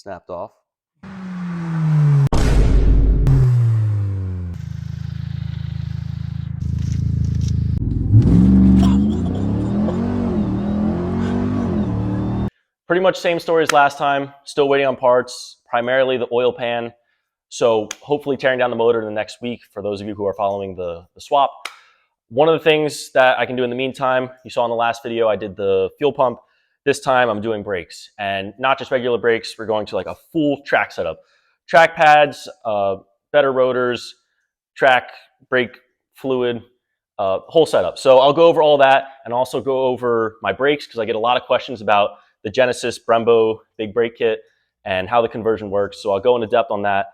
snapped off. Pretty much same story as last time. Still waiting on parts, primarily the oil pan. So hopefully tearing down the motor in the next week for those of you who are following the swap. One of the things that I can do in the meantime, you saw in the last video, I did the fuel pump. This time I'm doing brakes, and not just regular brakes. We're going to like a full track setup. Track pads, better rotors, track, brake fluid, whole setup. So I'll go over all that and also go over my brakes because I get a lot of questions about the Genesis Brembo big brake kit and how the conversion works. So I'll go into depth on that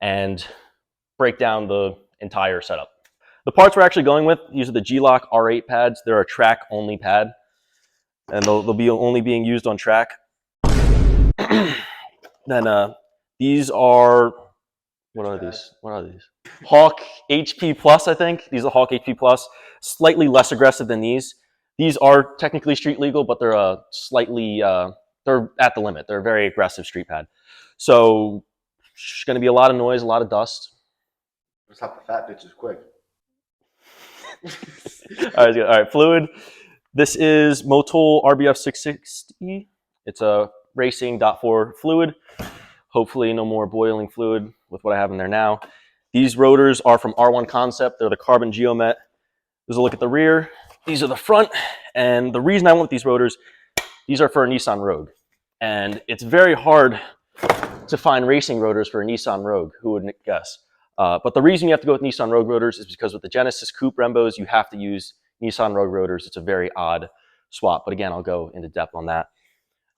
and break down the entire setup. The parts we're actually going with, these are the Gloc R8 pads. They're a track only pad, and they'll be only being used on track. Then these are, what are these? What are these? Hawk HP Plus, I think. These are Hawk HP Plus, slightly less aggressive than these. These are technically street legal, but they're slightly, they're at the limit. They're a very aggressive street pad. So it's going to be a lot of noise, a lot of dust. Let's hop the fat bitches quick. All right, fluid. This is Motul RBF 660. It's a racing .4 fluid. Hopefully no more boiling fluid with what I have in there now. These rotors are from R1 Concept. They're the carbon geomet. There's a look at the rear. These are the front. And the reason I went with these rotors, these are for a Nissan Rogue. And it's very hard to find racing rotors for a Nissan Rogue. Who would guess? But the reason you have to go with Nissan Rogue rotors is because with the Genesis Coupe Brembos, you have to use Nissan Rogue rotors. It's a very odd swap. But again, I'll go into depth on that.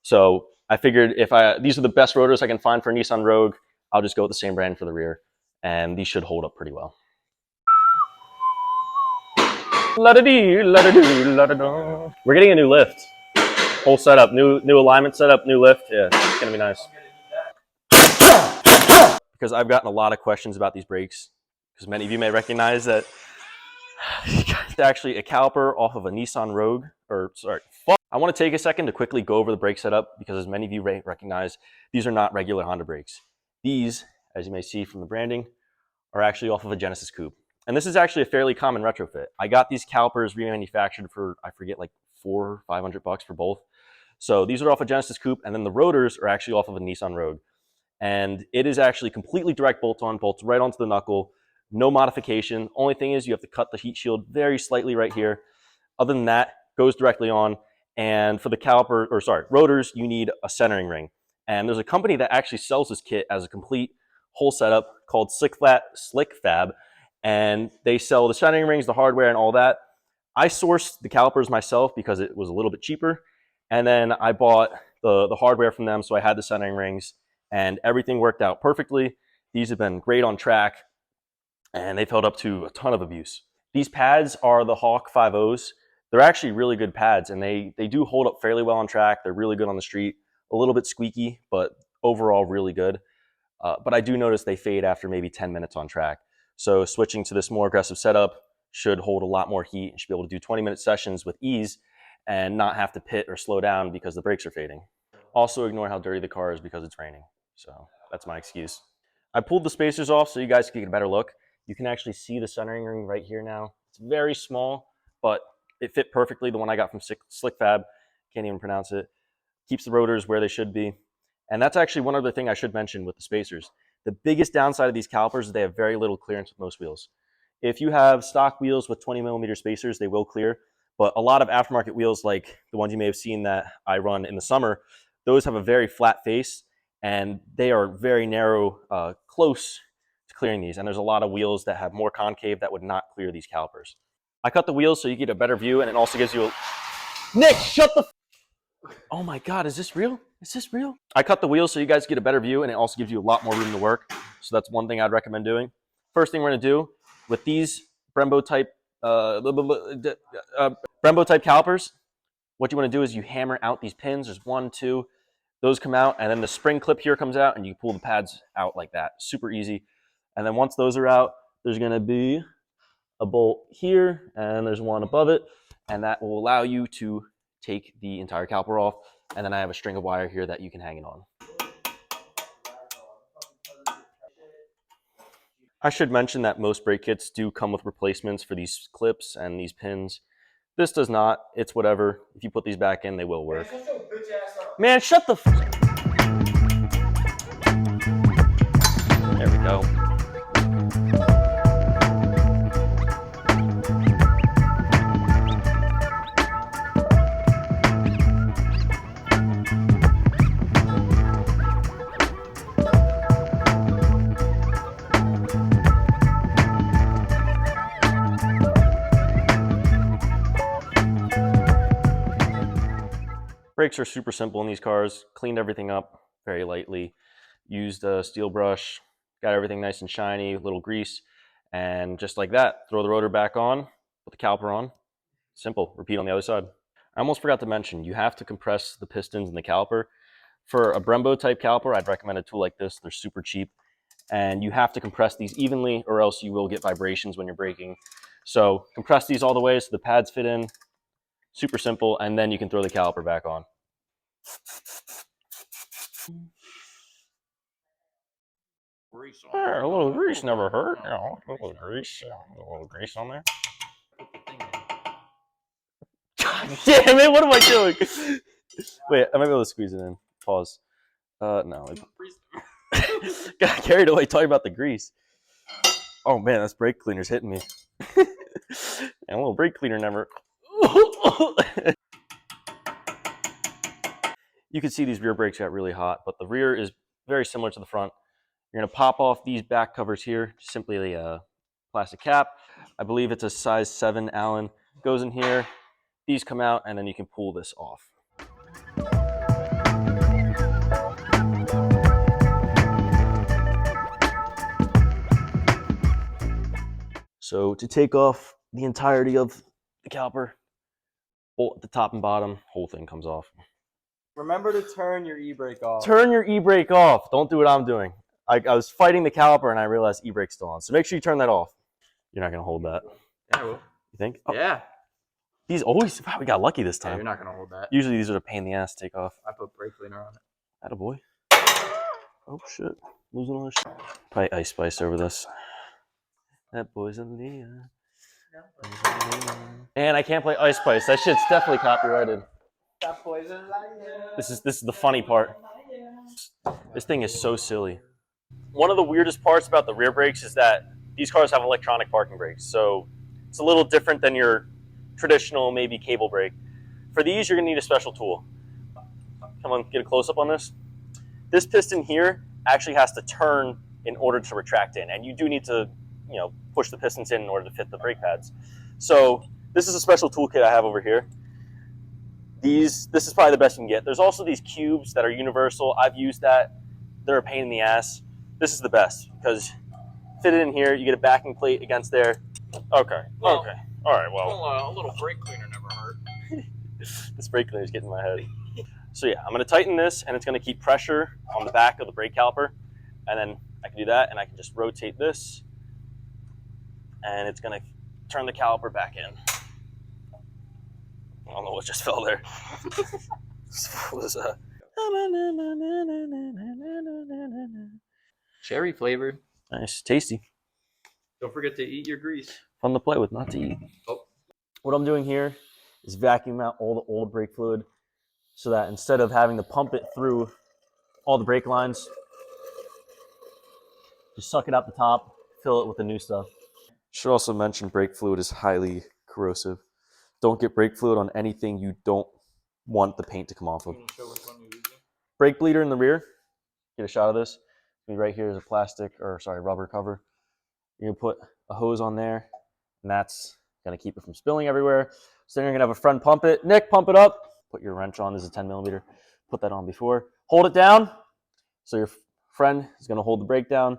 So I figured if these are the best rotors I can find for a Nissan Rogue, I'll just go with the same brand for the rear. And these should hold up pretty well. La-da-dee, la-da-doo, la-da-da. We're getting a new lift. Whole setup, new alignment setup, new lift. Yeah, it's gonna be nice. Because I've gotten a lot of questions about these brakes. Because many of you may recognize that it's actually a caliper off of a Nissan Rogue. I want to take a second to quickly go over the brake setup because as many of you recognize, these are not regular Honda brakes. These, as you may see from the branding, are actually off of a Genesis Coupe. And this is actually a fairly common retrofit. I got these calipers remanufactured for, I forget, like $400 or $500 for both. So these are off a Genesis Coupe, and then the rotors are actually off of a Nissan Rogue. And it is actually completely direct bolt-on, bolts right onto the knuckle, no modification. Only thing is you have to cut the heat shield very slightly right here. Other than that, goes directly on. And for the rotors, you need a centering ring. And there's a company that actually sells this kit as a complete whole setup called Slick Fab. And they sell the centering rings, the hardware, and all that. I sourced the calipers myself because it was a little bit cheaper. And then I bought the hardware from them, so I had the centering rings. And everything worked out perfectly. These have been great on track, and they've held up to a ton of abuse. These pads are the Hawk 5.0s. They're actually really good pads, and they do hold up fairly well on track. They're really good on the street. A little bit squeaky, but overall really good. But I do notice they fade after maybe 10 minutes on track. So switching to this more aggressive setup should hold a lot more heat and should be able to do 20-minute sessions with ease and not have to pit or slow down because the brakes are fading. Also ignore how dirty the car is because it's raining. So that's my excuse. I pulled the spacers off so you guys can get a better look. You can actually see the centering ring right here now. It's very small, but it fit perfectly. The one I got from Slick Fab, can't even pronounce it. Keeps the rotors where they should be. And that's actually one other thing I should mention with the spacers. The biggest downside of these calipers is they have very little clearance with most wheels. If you have stock wheels with 20mm spacers, they will clear. But a lot of aftermarket wheels, like the ones you may have seen that I run in the summer, those have a very flat face, and they are very narrow, close to clearing these. And there's a lot of wheels that have more concave that would not clear these calipers. I cut the wheels so you get a better view, and it also gives you a... Nick, shut the... Oh my God, is this real? Is this real? I cut the wheels so you guys get a better view, and it also gives you a lot more room to work. So that's one thing I'd recommend doing. First thing we're gonna do with these Brembo type calipers, what you wanna do is you hammer out these pins. There's 1, 2, those come out, and then the spring clip here comes out, and you pull the pads out like that. Super easy. And then once those are out, there's gonna be a bolt here, and there's one above it, and that will allow you to take the entire caliper off. And then I have a string of wire here that you can hang it on. I should mention that most brake kits do come with replacements for these clips and these pins. This does not. It's whatever. If you put these back in, they will work. Man, shut the There we go. Brakes are super simple in these cars. Cleaned everything up very lightly. Used a steel brush. Got everything nice and shiny, little grease. And just like that, throw the rotor back on, put the caliper on. Simple. Repeat on the other side. I almost forgot to mention, you have to compress the pistons in the caliper. For a Brembo type caliper, I'd recommend a tool like this. They're super cheap. And you have to compress these evenly or else you will get vibrations when you're braking. So compress these all the way so the pads fit in. Super simple, and then you can throw the caliper back on. A little grease never hurt. You know, a little grease on there. God damn it! What am I doing? Wait, I might be able to squeeze it in. Pause. No. Got carried away talking about the grease. Oh man, that's brake cleaner's hitting me. And a little brake cleaner never. You can see these rear brakes got really hot, but the rear is very similar to the front. You're going to pop off these back covers here, simply a plastic cap. I believe it's a size 7 Allen. Goes in here, these come out, and then you can pull this off. So to take off the entirety of the caliper, bolt at the top and bottom, whole thing comes off. Remember to turn your e-brake off. Turn your e-brake off. Don't do what I'm doing. I was fighting the caliper and I realized e-brake's still on. So make sure you turn that off. You're not going to hold that. Yeah, I will. You think? Oh. Yeah. These always, wow, we got lucky this time. Yeah, you're not going to hold that. Usually these are a pain in the ass to take off. I put brake cleaner on it. Attaboy. Oh shit. Losing all this shit. Probably Ice Spice over this. That boy's in the air. And I can't play Ice Spice. That shit's definitely copyrighted. This is the funny part. This thing is so silly. One of the weirdest parts about the rear brakes is that these cars have electronic parking brakes. So it's a little different than your traditional, maybe cable brake. For these, you're gonna need a special tool. Come on, get a close up on this. This piston here actually has to turn in order to retract in. And you do need to, you know, push the pistons in order to fit the brake pads. So this is a special toolkit I have over here. This is probably the best you can get. There's also these cubes that are universal. I've used that. They're a pain in the ass. This is the best because fit it in here. You get a backing plate against there. Okay. Well, okay. All right. Well, a little brake cleaner never hurt. This brake cleaner is getting in my head. So yeah, I'm going to tighten this, and it's going to keep pressure on the back of the brake caliper. And then I can do that, and I can just rotate this, and it's going to turn the caliper back in. I don't know what just fell there. What was that? Cherry flavored. Nice, tasty. Don't forget to eat your grease. Fun to play with, not to eat. Oh. What I'm doing here is vacuum out all the old brake fluid so that instead of having to pump it through all the brake lines, just suck it out the top, fill it with the new stuff. Should also mention brake fluid is highly corrosive. Don't get brake fluid on anything you don't want the paint to come off of. Can you show which one you're using? Brake bleeder in the rear. Get a shot of this. Right here is a rubber cover. You're gonna put a hose on there, and that's gonna keep it from spilling everywhere. So then you're gonna have a friend pump it. Nick, pump it up. Put your wrench on. This is a 10 millimeter. Put that on before. Hold it down. So your friend is gonna hold the brake down.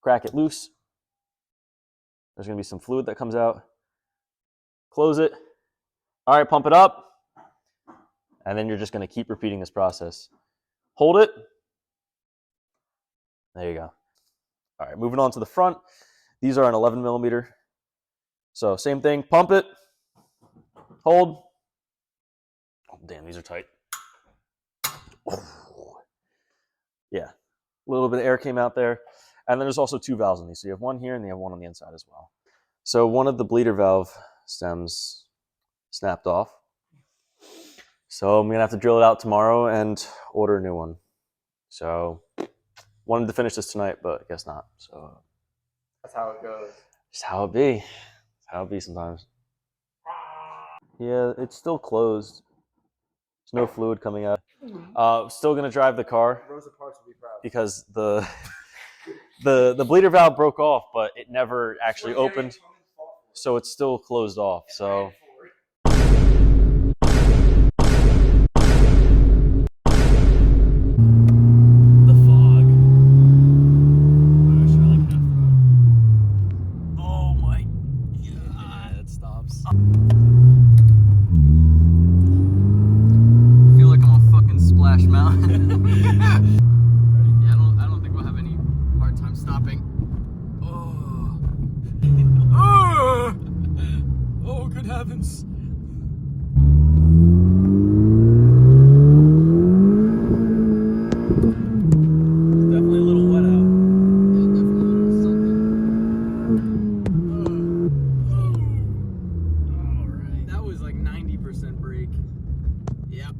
Crack it loose. There's gonna be some fluid that comes out. Close it. All right, pump it up. And then you're just gonna keep repeating this process. Hold it. There you go. All right, moving on to the front. These are an 11 millimeter. So same thing, pump it, hold. Oh, damn, these are tight. Yeah, a little bit of air came out there. And then there's also 2 valves on these. So you have one here and you have one on the inside as well. So one of the bleeder valve stems snapped off. So I'm gonna have to drill it out tomorrow and order a new one. So wanted to finish this tonight, but I guess not. So That's how it goes. just how it be. How it be sometimes. Yeah, it's still closed. There's no fluid coming out. Still gonna drive the car Rosa Parks will be proud. because the bleeder valve broke off, but it never actually opened, so it's still closed off. So the fog. Oh my god! Yeah, it stops. I feel like I'm on fucking Splash Mountain. Yeah, I don't think we'll have any hard time stopping. Oh. Oh, good heavens. It's definitely a little wet out. Yeah, definitely a little something. Alright. That was like 90% brake. Yep,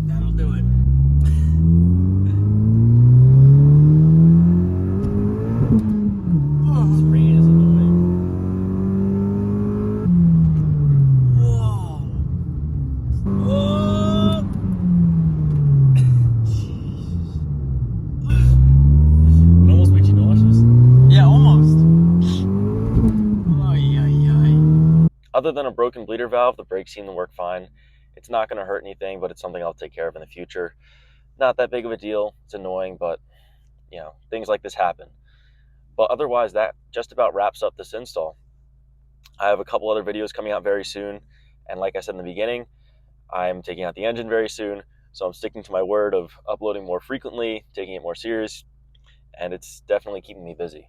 that'll do it. This rain is annoying. Whoa. Oh. Jesus. It almost makes you nauseous. Yeah, almost. Ay, ay, ay. Other than a broken bleeder valve, the brakes seem to work fine. It's not going to hurt anything, but it's something I'll take care of in the future. Not that big of a deal. It's annoying, but you know, things like this happen. But otherwise, that just about wraps up this install. I have a couple other videos coming out very soon, and like I said in the beginning, I'm taking out the engine very soon, so I'm sticking to my word of uploading more frequently, taking it more serious, and it's definitely keeping me busy.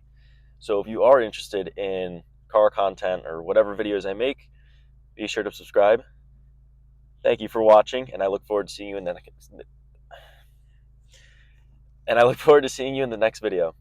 So if you are interested in car content or whatever videos I make, be sure to subscribe. Thank you for watching, and I look forward to seeing you in the next video.